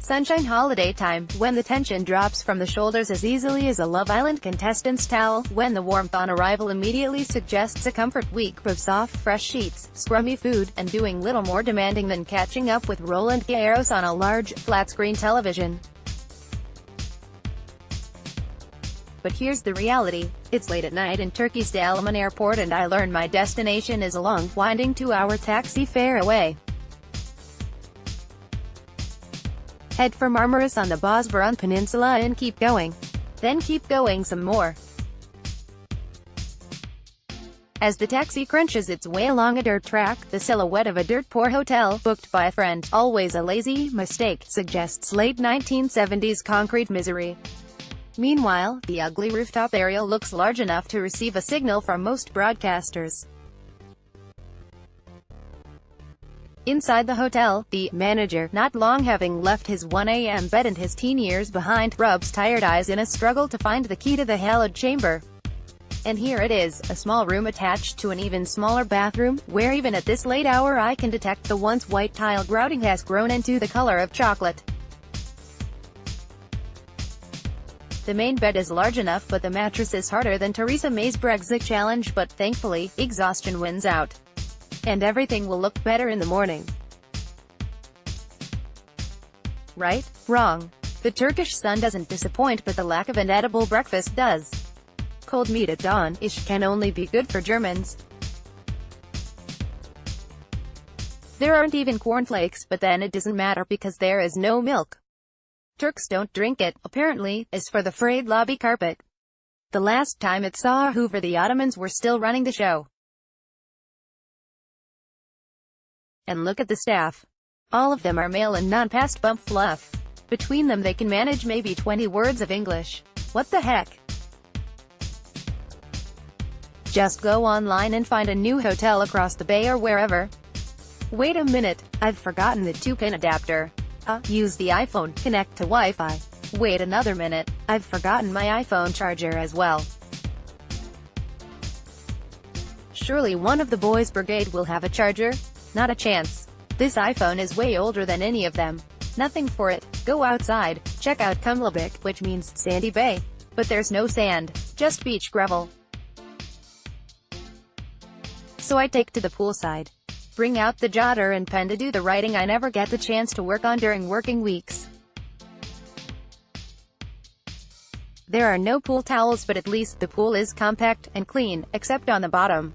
Sunshine holiday time, when the tension drops from the shoulders as easily as a Love Island contestant's towel, when the warmth on arrival immediately suggests a comfort week of soft, fresh sheets, scrummy food, and doing little more demanding than catching up with Roland Garros on a large, flat-screen television. But here's the reality. It's late at night in Turkey's Dalaman airport and I learn my destination is a long, winding 2-hour taxi fare away. Head for Marmaris on the Bozburun Peninsula and keep going. Then keep going some more. As the taxi crunches its way along a dirt track, the silhouette of a dirt-poor hotel, booked by a friend, always a lazy mistake, suggests late 1970s concrete misery. Meanwhile, the ugly rooftop area looks large enough to receive a signal from most broadcasters. Inside the hotel, the manager, not long having left his 1 a.m. bed and his teen years behind, rubs tired eyes in a struggle to find the key to the hallowed chamber. And here it is, a small room attached to an even smaller bathroom, where even at this late hour I can detect the once white tile grouting has grown into the color of chocolate. The main bed is large enough but the mattress is harder than Theresa May's Brexit challenge, but thankfully, exhaustion wins out. And everything will look better in the morning. Right? Wrong. The Turkish sun doesn't disappoint, but the lack of an edible breakfast does. Cold meat at dawn-ish can only be good for Germans. There aren't even cornflakes, but then it doesn't matter because there is no milk. Turks don't drink it, apparently, as for the frayed lobby carpet. The last time it saw Hoover, the Ottomans were still running the show. And look at the staff. All of them are male and not past bump fluff. Between them they can manage maybe 20 words of English. What the heck? Just go online and find a new hotel across the bay or wherever. Wait a minute, I've forgotten the 2-pin adapter. Use the iPhone, connect to Wi-Fi. Wait another minute, I've forgotten my iPhone charger as well. Surely one of the boys' brigade will have a charger? Not a chance. This iPhone is way older than any of them. Nothing for it. Go outside, check out Kumlabik, which means sandy bay. But there's no sand, just beach gravel. So I take to the poolside. Bring out the jotter and pen to do the writing I never get the chance to work on during working weeks. There are no pool towels, but at least the pool is compact and clean, except on the bottom.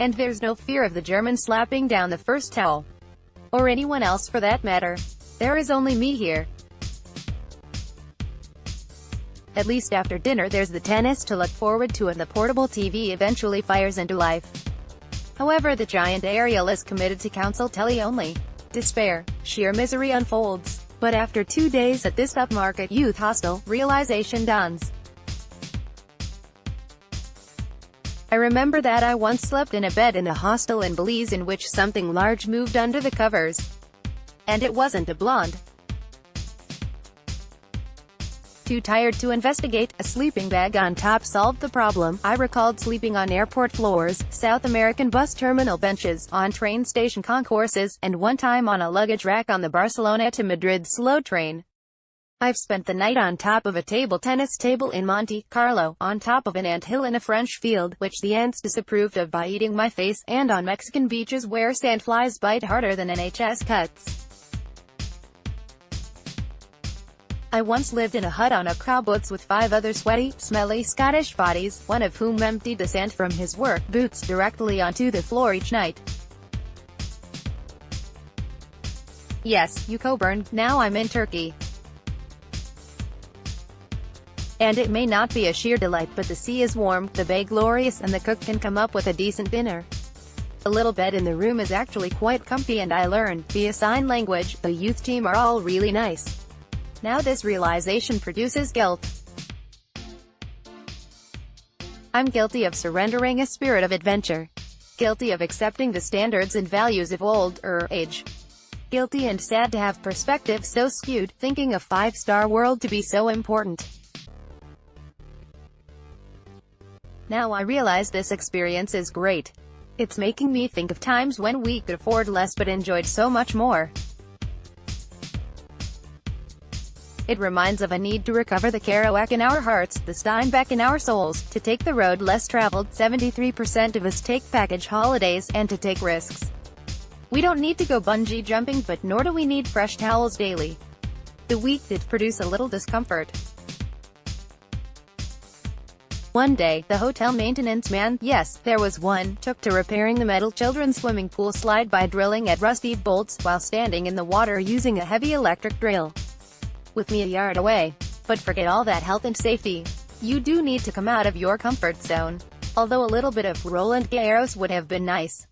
And there's no fear of the German slapping down the first towel. Or anyone else for that matter. There is only me here. At least after dinner there's the tennis to look forward to and the portable TV eventually fires into life. However, the giant aerial is committed to council telly only. Despair, sheer misery unfolds. But after 2 days at this upmarket youth hostel, realization dawns. I remember that I once slept in a bed in a hostel in Belize in which something large moved under the covers. And it wasn't a blonde. Too tired to investigate, a sleeping bag on top solved the problem. I recalled sleeping on airport floors, South American bus terminal benches, on train station concourses, and one time on a luggage rack on the Barcelona to Madrid slow train. I've spent the night on top of a table tennis table in Monte Carlo, on top of an anthill in a French field, which the ants disapproved of by eating my face, and on Mexican beaches where sandflies bite harder than NHS cuts. I once lived in a hut on a kibbutz with 5 other sweaty, smelly Scottish bodies, one of whom emptied the sand from his work boots directly onto the floor each night. Yes, you Coburn, now I'm in Turkey. And it may not be a sheer delight, but the sea is warm, the bay glorious, and the cook can come up with a decent dinner. The little bed in the room is actually quite comfy, and I learned, via sign language, the youth team are all really nice. Now this realization produces guilt. I'm guilty of surrendering a spirit of adventure. Guilty of accepting the standards and values of age. Guilty and sad to have perspective so skewed, thinking a 5-star world to be so important. Now I realize this experience is great. It's making me think of times when we could afford less but enjoyed so much more. It reminds of a need to recover the Kerouac in our hearts, the Steinbeck in our souls, to take the road less traveled. 73% of us take package holidays, and to take risks. We don't need to go bungee jumping, but nor do we need fresh towels daily. The week did produce a little discomfort. One day, the hotel maintenance man, yes, there was one, took to repairing the metal children's swimming pool slide by drilling at rusty bolts, while standing in the water using a heavy electric drill. With me a yard away. But forget all that health and safety. You do need to come out of your comfort zone. Although a little bit of Roland Garros would have been nice.